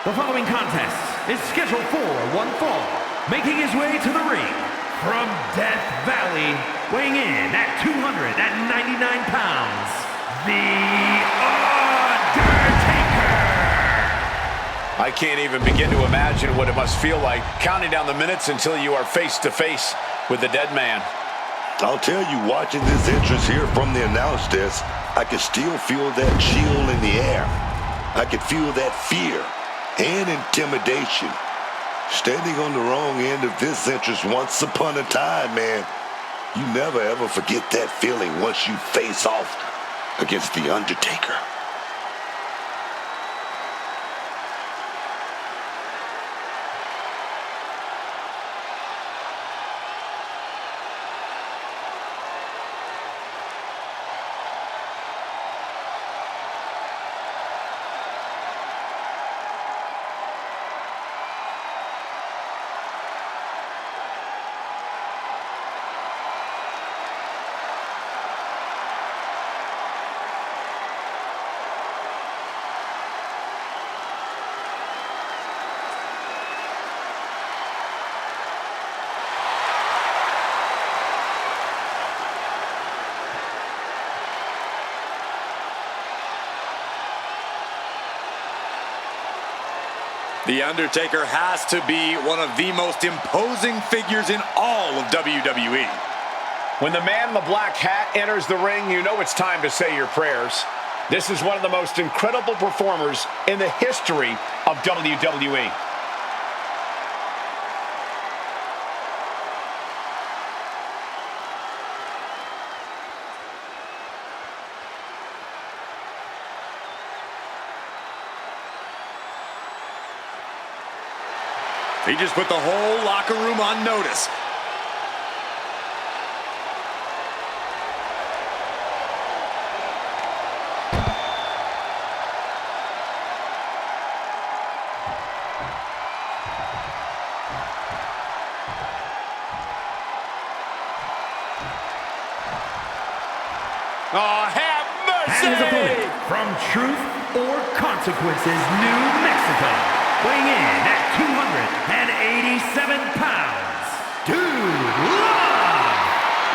Speaker 1: The following contest is scheduled for one fall, making his way to the ring from Death Valley, weighing in at 299 pounds, the
Speaker 4: I can't even begin to imagine what it must feel like counting down the minutes until you are face to face with the dead man.
Speaker 3: I'll tell you, watching this entrance here from the announce desk, I can still feel that chill in the air. I can feel that fear and intimidation. Standing on the wrong end of this entrance once upon a time, man, you never ever forget that feeling once you face off against The Undertaker.
Speaker 6: The Undertaker has to be one of the most imposing figures in all of WWE.
Speaker 4: When the man in the black hat enters the ring, you know it's time to say your prayers. This is one of the most incredible performers in the history of WWE.
Speaker 6: He just put the whole locker room on notice.
Speaker 4: Oh, have mercy!
Speaker 1: And his opponent from Truth or Consequences, New Mexico, weighing in at 287 pounds, Dude Love!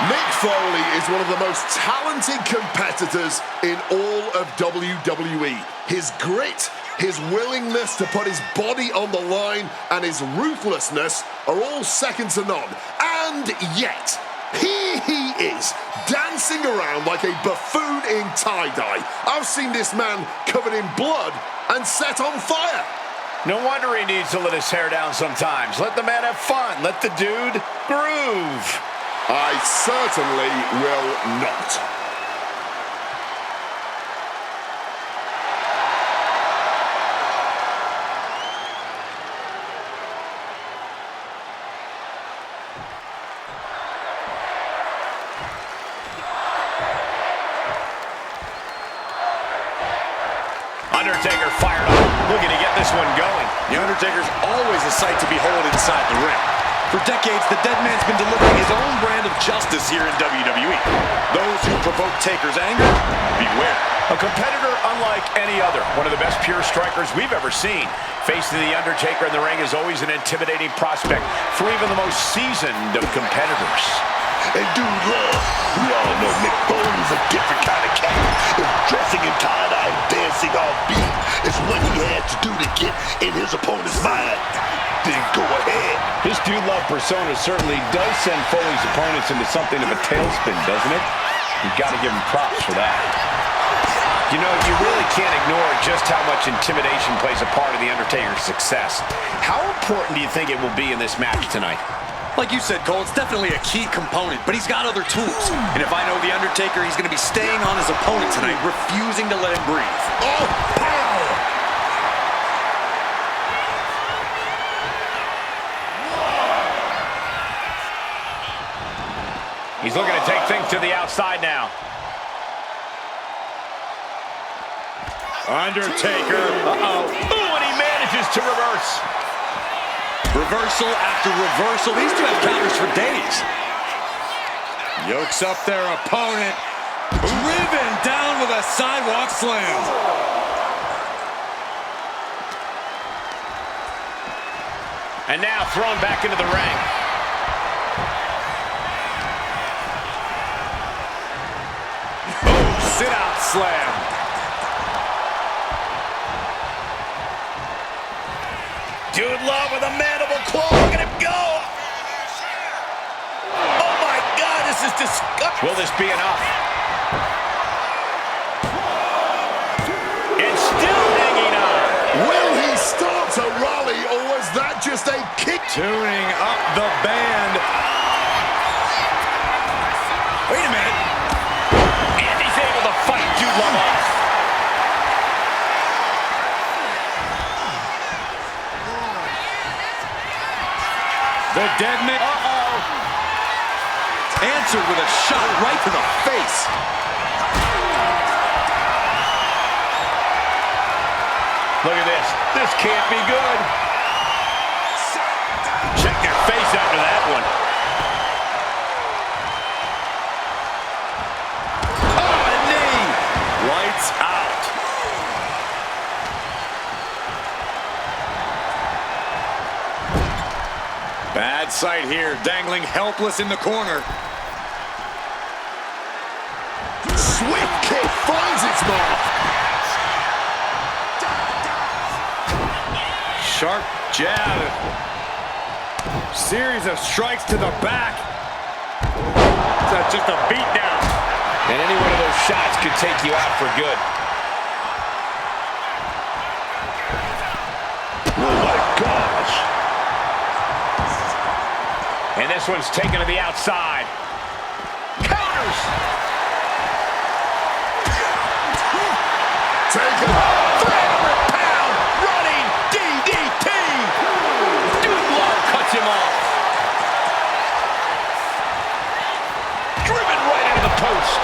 Speaker 5: Mick Foley is one of the most talented competitors in all of WWE. His grit, his willingness to put his body on the line, and his ruthlessness are all second to none. And yet, here he is, dancing around like a buffoon in tie-dye. I've seen this man covered in blood and set on fire.
Speaker 4: No wonder he needs to let his hair down sometimes. Let the man have fun. Let the dude groove.
Speaker 5: I certainly will not.
Speaker 4: Undertaker fired up, looking to get this one going.
Speaker 6: The Undertaker's always a sight to behold inside the ring. For decades, the dead man's been delivering his own brand of justice here in WWE. Those who provoke Taker's anger, beware.
Speaker 4: A competitor unlike any other. One of the best pure strikers we've ever seen. Facing the Undertaker in the ring is always an intimidating prospect for even the most seasoned of competitors.
Speaker 3: And Dude Love, we all know Mick Foley's a different kind of cat. If dressing in tie-dye and dancing off beat is what he had to do to get in his opponent's mind, then go ahead.
Speaker 4: His Dude Love persona certainly does send Foley's opponents into something of a tailspin, doesn't it? You've got to give him props for that. You know, you really can't ignore just how much intimidation plays a part of the Undertaker's success. How important do you think it will be in this match tonight?
Speaker 6: Like you said, Cole, it's definitely a key component, but he's got other tools. And if I know The Undertaker, he's going to be staying on his opponent tonight, refusing to let him breathe.
Speaker 3: Oh, power!
Speaker 4: He's looking to take things to the outside now.
Speaker 6: Undertaker.
Speaker 4: Uh-oh. Ooh, and he manages to reverse.
Speaker 6: Reversal after reversal. These two have counters for days. Yokes up their opponent. Driven down with a sidewalk slam.
Speaker 4: And now thrown back into the ring.
Speaker 6: Oh, sit-out slam. Dude Love with a mandible claw. Look at him go. Oh, my God. This is disgusting.
Speaker 4: Will this be enough? It's still hanging on.
Speaker 5: Will he start to rally, or was that just a kick?
Speaker 4: Tuning up the band.
Speaker 6: Wait a minute.
Speaker 4: And he's able to fight Dude Love off. The dead man.
Speaker 2: Answered with a shot right to the face.
Speaker 4: Look at this. This can't be good. Check your face after that one.
Speaker 2: Oh, a knee. Lights out.
Speaker 4: Bad sight here. Dangling helpless in the corner.
Speaker 5: Swift kick finds its mark.
Speaker 4: Sharp jab. Series of strikes to the back. That's just a beatdown. And any one of those shots could take you out for good.
Speaker 3: Oh, my gosh.
Speaker 4: And this one's taken to the outside. Counters!
Speaker 5: Taken.
Speaker 4: 300-pound running DDT! Dude Love cuts him off. Driven right into the post.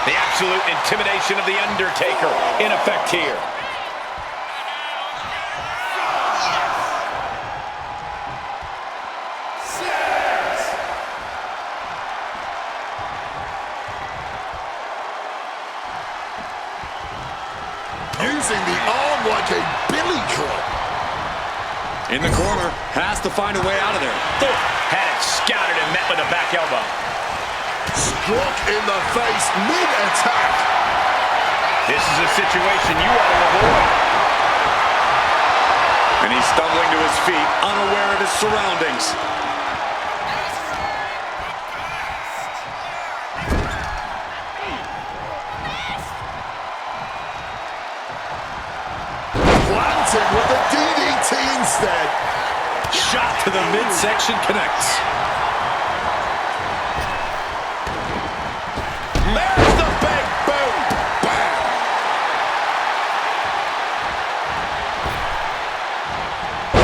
Speaker 4: The absolute intimidation of The Undertaker in effect here.
Speaker 5: Using the arm like a billy club.
Speaker 2: In the corner. Has to find a way out of there.
Speaker 4: Had it scouted and met with a back elbow.
Speaker 5: Struck in the face mid-attack.
Speaker 4: This is a situation you ought to avoid.
Speaker 2: And he's stumbling to his feet, unaware of his surroundings.
Speaker 5: Planted with the DDT instead.
Speaker 2: Shot to the midsection connects.
Speaker 5: There's the big boom. Bam.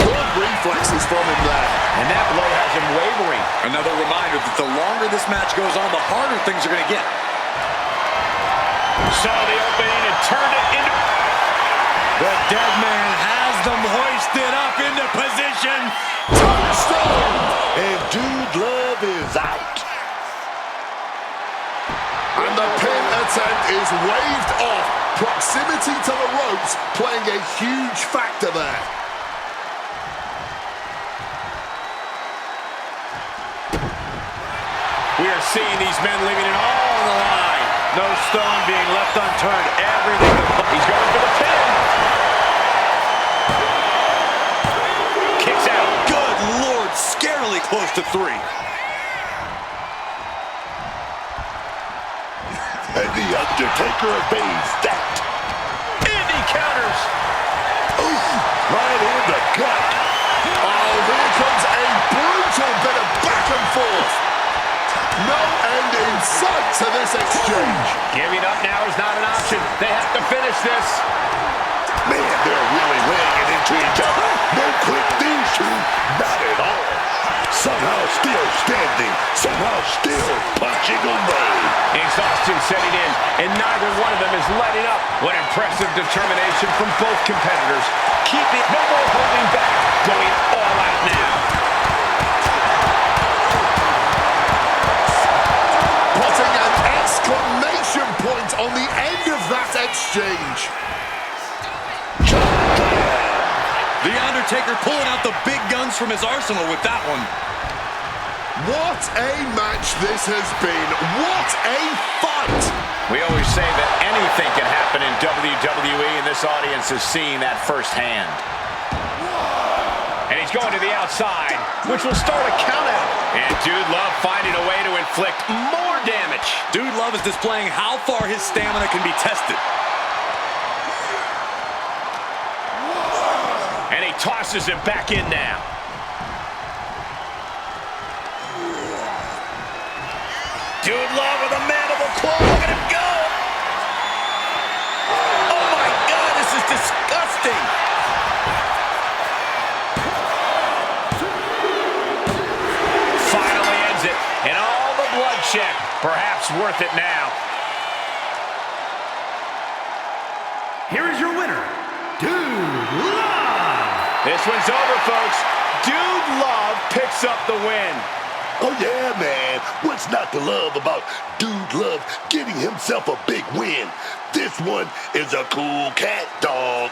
Speaker 5: Good reflexes from him there.
Speaker 4: And that blow has him wavering.
Speaker 2: Another reminder that the longer this match goes on, the harder things are going to get.
Speaker 4: Saw the opening and turned it into...
Speaker 2: The dead man has them hoisted up into position.
Speaker 5: Tombstone.
Speaker 3: And Dude Love is out.
Speaker 5: And the pin attempt is waved off. Proximity to the ropes playing a huge factor there.
Speaker 4: We are seeing these men leaving it all on the line. No stone being left unturned. Everything. He's going for the pin. Kicks out.
Speaker 2: Good Lord, scarily close to 3.
Speaker 3: And The Undertaker obeys that.
Speaker 4: And he counters.
Speaker 3: Ooh, right in the gut.
Speaker 5: Oh, here comes a brutal bit of back and forth. No end in sight to this exchange.
Speaker 4: Giving up now is not an option. They have to finish this.
Speaker 3: Man, they're really laying it into each other. No quick these two, not at all. Somehow still standing, somehow still punching away.
Speaker 4: Exhaustion setting in, and neither one of them is letting up. What impressive determination from both competitors. Keep it, no more holding back, going all out now.
Speaker 5: Putting an exclamation point on the end of that exchange.
Speaker 2: The Undertaker pulling out the big guns from his arsenal with that one.
Speaker 5: What a match this has been. What a fight.
Speaker 4: We always say that anything can happen in WWE, and this audience is seeing that firsthand. And he's going to the outside, which will start a countout. And Dude Love finding a way to inflict more damage.
Speaker 6: Dude Love is displaying how far his stamina can be tested.
Speaker 4: And he tosses him back in now. Dude Love with a mandible claw. Look at him go. Oh my God, this is disgusting. Finally ends it. And all the bloodshed, perhaps worth it now.
Speaker 1: Here is your winner, Dude Love.
Speaker 4: This one's over, folks. Dude Love picks up the win.
Speaker 3: Oh, yeah, man. What's not to love about Dude Love getting himself a big win? This one is a cool cat, dog.